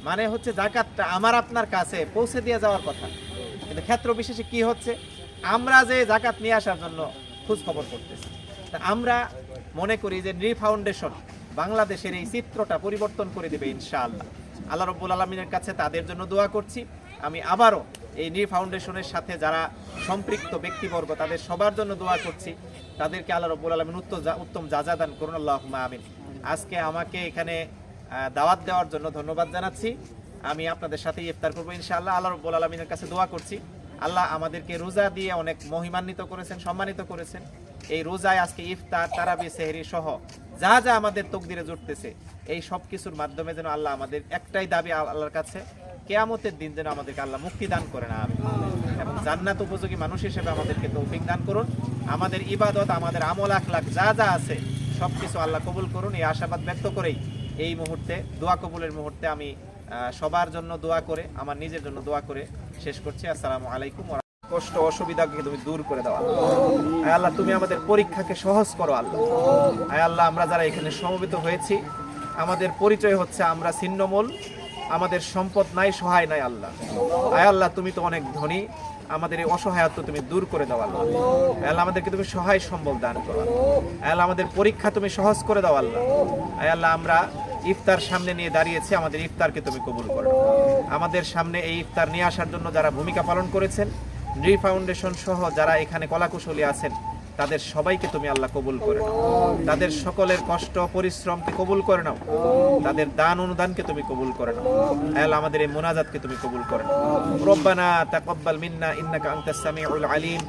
মানে হচ্ছে যাকাতটা আমার আপনার কাছে পৌঁছে দিয়ে যাওয়ার কথা, কিন্তু ক্ষেত্র বিশেষে কি হচ্ছে, আমরা যে যাকাত নিয়ে আসার জন্য খোঁজ খবর করতেছি, তা আমরা মনে করি যে নৃ ফাউন্ডেশন বাংলাদেশের এই চিত্রটা পরিবর্তন করে দেবে ইনশাআল্লাহ। আল্লাহ রাব্বুল আলামিনের কাছে তাদের জন্য দোয়া করছি। আমি আবারও এই নৃ ফাউন্ডেশনের সাথে যারা সম্পৃক্ত ব্যক্তিবর্গ তাদের সবার জন্য দোয়া করছি, তাদেরকে আল্লাহ রাব্বুল আলামিন উত্তম যাজা দান করুন, আল্লাহুম্মা আমিন। আজকে আমাকে এখানে দাওয়াত দেওয়ার জন্য ধন্যবাদ জানাচ্ছি। আমি আপনাদের সাথে ইফতার করবো ইনশাআল্লাহ। আল্লাহ রাব্বুল আলামিনের কাছে দোয়া করছি, আল্লাহ আমাদেরকে রোজা দিয়ে অনেক মহিমান্বিত করেছেন, সম্মানিত করেছেন। এই রোজায় আজকে ইফতার, তারাবি, সেহরি সহ যা যা আমাদের তকদিরে জুটতেছে, এই সব কিছুর মাধ্যমে যেন আল্লাহ আমাদের একটাই দাবি আল্লাহর কাছে, কিয়ামতের দিন যেন আমাদেরকে আল্লাহ মুক্তি দান করে না এবং জান্নাত উপযোগী মানুষ হিসেবে আমাদেরকে তৌফিক দান করুন। আমাদের ইবাদত, আমাদের আমল আখলাক যা যা আছে সব কিছু আল্লাহ কবুল করুন, এই আশাবাদ ব্যক্ত করেই এই মুহূর্তে দোয়া কবুলের মুহূর্তে আমি সবার জন্য দোয়া করে, আমার নিজের জন্য দোয়া করে শেষ করছি। আসসালামু আলাইকুম। কষ্ট অসুবিধাকে তুমি দূর করে দাও আয় আল্লাহ, তুমি আমাদের পরীক্ষাকে সহজ করো আল্লাহ। আয় আল্লাহ, আমরা যারা এখানে সমবেত হয়েছি, আমাদের পরিচয় হচ্ছে আমরা ছিন্নমূল, আমাদের সম্পদ নাই, সহায় নাই আল্লাহ। আয় আল্লাহ, তুমি তো অনেক ধনী, আমাদের এই অসহায়ত্ব তুমি দূর করে দাও আল্লাহ। আল্লাহ, আমাদেরকে তুমি সহায় সম্বল দান করো আল্লাহ। আমাদের পরীক্ষা তুমি সহজ করে দাও আল্লাহ। আয় আল্লাহ, আমরা ইফতার সামনে নিয়ে দাঁড়িয়েছি, আমাদের ইফতারকে তুমি কবুল করো। আমাদের সামনে এই ইফতার নিয়ে আসার জন্য যারা ভূমিকা পালন করেছেন, নৃ ফাউন্ডেশন সহ যারা এখানে কলাকুশলী আছেন, তাদের সবাইকে তুমি আল্লাহ কবুল করে নাও। তাদের সকলের কষ্ট পরিশ্রমকে কবুল করে নাও, তাদের দান অনুদানকে তুমি কবুল করে নাও। আল্লাহ, আমাদের এই মুনাজাতকে তুমি কবুল করে নাও। রব্বানা তাকাব্বাল মিন্না ইন্নাকা আনতাস সামিউল আলিম।